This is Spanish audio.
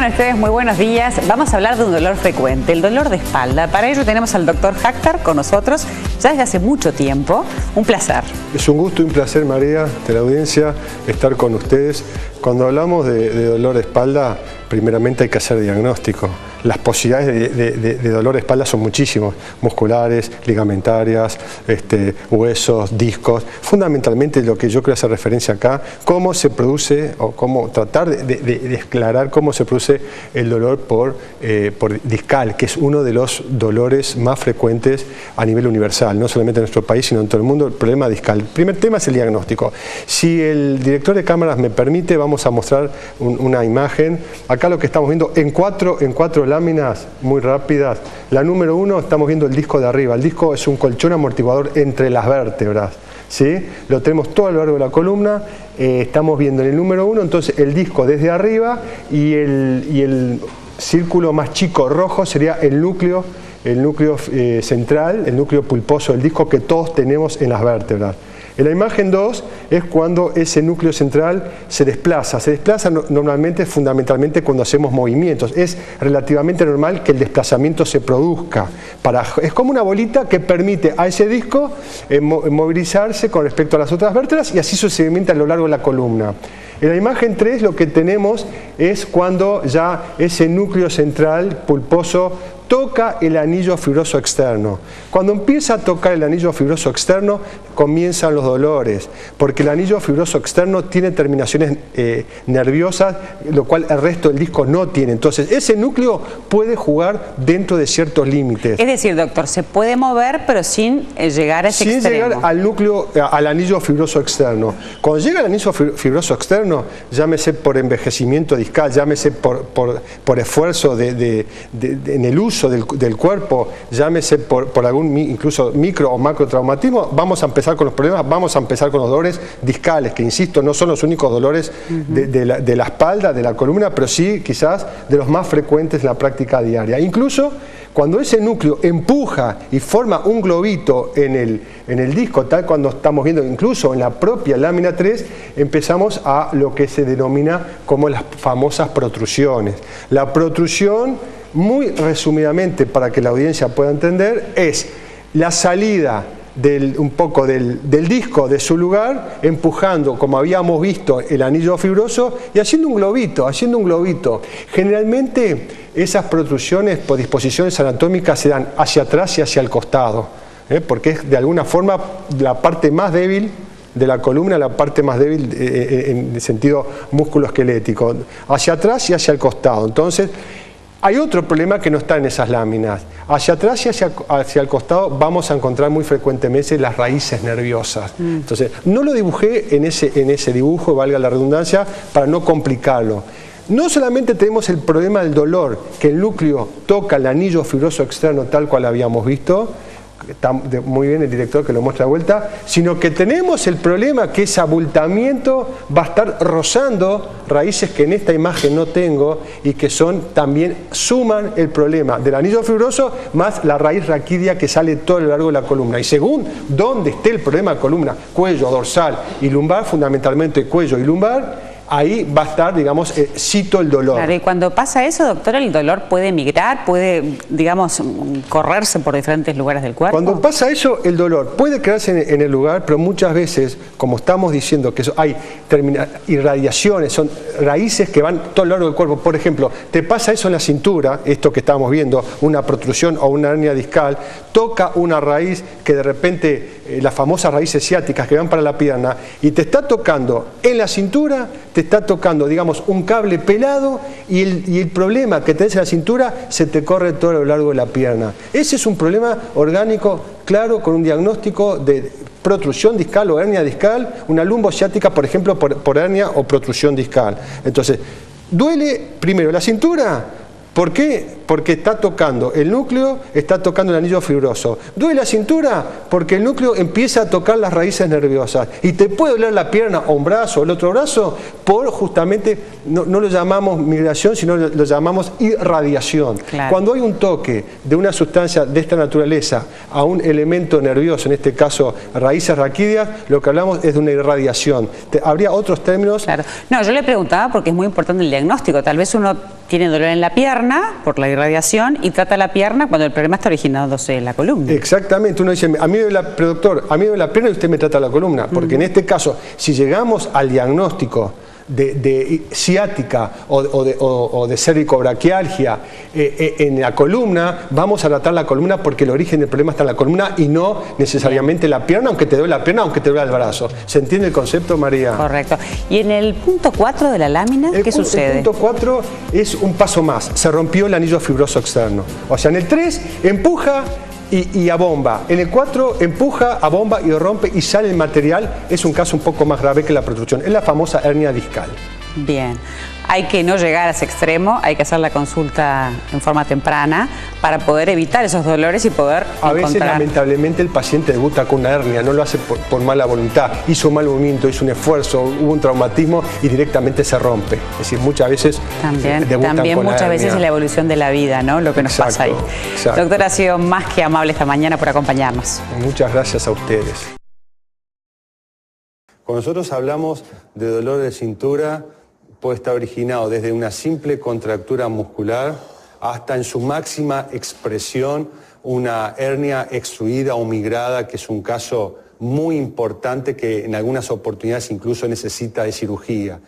tengan ustedes? Muy buenos días. Vamos a hablar de un dolor frecuente, el dolor de espalda. Para ello tenemos al doctor Hakhtar con nosotros ya desde hace mucho tiempo. Un placer. Es un gusto y un placer, María, de la audiencia, estar con ustedes. Cuando hablamos de dolor de espalda, primeramente hay que hacer diagnóstico. Las posibilidades de dolor de espalda son muchísimos, musculares, ligamentarias, huesos, discos. Fundamentalmente lo que yo quiero hacer referencia acá, cómo se produce o cómo tratar de aclarar cómo se produce el dolor por discal, que es uno de los dolores más frecuentes a nivel universal, no solamente en nuestro país, sino en todo el mundo, el problema discal. El primer tema es el diagnóstico. Si el director de cámaras me permite, vamos a mostrar una imagen. Acá lo que estamos viendo en cuatro láminas muy rápidas. La número 1, estamos viendo el disco de arriba. El disco es un colchón amortiguador entre las vértebras, ¿sí? Lo tenemos todo a lo largo de la columna. Estamos viendo en el número 1, entonces el disco desde arriba y el círculo más chico rojo sería el núcleo central, el núcleo pulposo del disco que todos tenemos en las vértebras. En la imagen 2 es cuando ese núcleo central se desplaza. Se desplaza normalmente, fundamentalmente, cuando hacemos movimientos. Es relativamente normal que el desplazamiento se produzca. Es como una bolita que permite a ese disco movilizarse con respecto a las otras vértebras y así sucesivamente a lo largo de la columna. En la imagen 3 lo que tenemos es cuando ya ese núcleo central pulposo toca el anillo fibroso externo. Cuando empieza a tocar el anillo fibroso externo, comienzan los dolores, porque el anillo fibroso externo tiene terminaciones nerviosas, lo cual el resto del disco no tiene. Entonces, ese núcleo puede jugar dentro de ciertos límites. Es decir, doctor, se puede mover, pero sin llegar a ese extremo. Sin llegar al núcleo, al anillo fibroso externo. Cuando llega al anillo fibroso externo, llámese por envejecimiento discal, llámese por esfuerzo en el uso del cuerpo, llámese por algún incluso micro o macro traumatismo, vamos a empezar con los problemas, vamos a empezar con los dolores discales, que insisto, no son los únicos dolores de la espalda, de la columna, pero sí quizás de los más frecuentes en la práctica diaria. Incluso cuando ese núcleo empuja y forma un globito en el disco, tal cuando estamos viendo incluso en la propia lámina 3, empezamos a lo que se denomina como las famosas protrusiones. La protrusión, muy resumidamente para que la audiencia pueda entender, es la salida un poco del disco de su lugar, empujando, como habíamos visto, el anillo fibroso y haciendo un globito. Generalmente esas protrusiones por disposiciones anatómicas se dan hacia atrás y hacia el costado, porque es de alguna forma la parte más débil de la columna, la parte más débil en el sentido musculoesquelético, hacia atrás y hacia el costado. Entonces, hay otro problema que no está en esas láminas. Hacia atrás y hacia el costado vamos a encontrar muy frecuentemente las raíces nerviosas. Entonces, no lo dibujé en ese dibujo, valga la redundancia, para no complicarlo. No solamente tenemos el problema del dolor, que el núcleo toca el anillo fibroso externo tal cual habíamos visto, está muy bien el director que lo muestra de vuelta, sino que tenemos el problema que ese abultamiento va a estar rozando raíces que en esta imagen no tengo y que también suman el problema del anillo fibroso más la raíz raquídea que sale todo a lo largo de la columna. Y según dónde esté el problema de columna, cuello, dorsal y lumbar, fundamentalmente cuello y lumbar, ahí va a estar, digamos, cito el dolor. Claro, y cuando pasa eso, doctor, el dolor puede migrar, puede, digamos, correrse por diferentes lugares del cuerpo. Cuando pasa eso, el dolor puede quedarse en el lugar, pero muchas veces, como estamos diciendo, que hay irradiaciones, son raíces que van todo a lo largo del cuerpo. Por ejemplo, te pasa eso en la cintura, esto que estábamos viendo, una protrusión o una hernia discal, toca una raíz que de repente, las famosas raíces ciáticas que van para la pierna, y te está tocando en la cintura, te está tocando, digamos, un cable pelado y el problema que tenés en la cintura se te corre todo a lo largo de la pierna. Ese es un problema orgánico claro con un diagnóstico de protrusión discal o hernia discal, una lumbociática, por ejemplo, por hernia o protrusión discal. Entonces, duele primero la cintura. ¿Por qué? Porque está tocando el núcleo, está tocando el anillo fibroso. ¿Duele la cintura? Porque el núcleo empieza a tocar las raíces nerviosas. Y te puede doler la pierna o un brazo o el otro brazo por justamente, no lo llamamos migración, sino lo llamamos irradiación. Claro. Cuando hay un toque de una sustancia de esta naturaleza a un elemento nervioso, en este caso raíces raquídeas, lo que hablamos es de una irradiación. ¿Habría otros términos? Claro. No, yo le preguntaba porque es muy importante el diagnóstico. Tal vez uno tiene dolor en la pierna por la irradiación y trata la pierna cuando el problema está originándose en la columna. Exactamente, uno dice, a mí me duele pero doctor, a mí me duele la pierna y usted me trata la columna, porque en este caso, si llegamos al diagnóstico de ciática o de cervicobraquialgia en la columna, vamos a tratar la columna porque el origen del problema está en la columna y no necesariamente la pierna, aunque te duele la pierna, aunque te duele el brazo. ¿Se entiende el concepto, María? Correcto. ¿Y en el punto 4 de la lámina qué sucede? El punto 4 es un paso más, se rompió el anillo fibroso externo. O sea, en el 3 empuja y abomba. En el 4 empuja, abomba y rompe y sale el material. Es un caso un poco más grave que la protrusión. Es la famosa hernia discal. Bien. Hay que no llegar a ese extremo, hay que hacer la consulta en forma temprana para poder evitar esos dolores y poder A veces, lamentablemente, el paciente debuta con una hernia, no lo hace por mala voluntad, hizo un mal movimiento, hizo un esfuerzo, hubo un traumatismo y directamente se rompe. Es decir, muchas veces debutan con muchas la veces hernia. Es la evolución de la vida, ¿no? Lo que nos pasa ahí. Exacto. Doctor, ha sido más que amable esta mañana por acompañarnos. Muchas gracias a ustedes. Cuando nosotros hablamos de dolor de cintura, puede estar originado desde una simple contractura muscular hasta en su máxima expresión una hernia extruida o migrada, que es un caso muy importante que en algunas oportunidades incluso necesita de cirugía.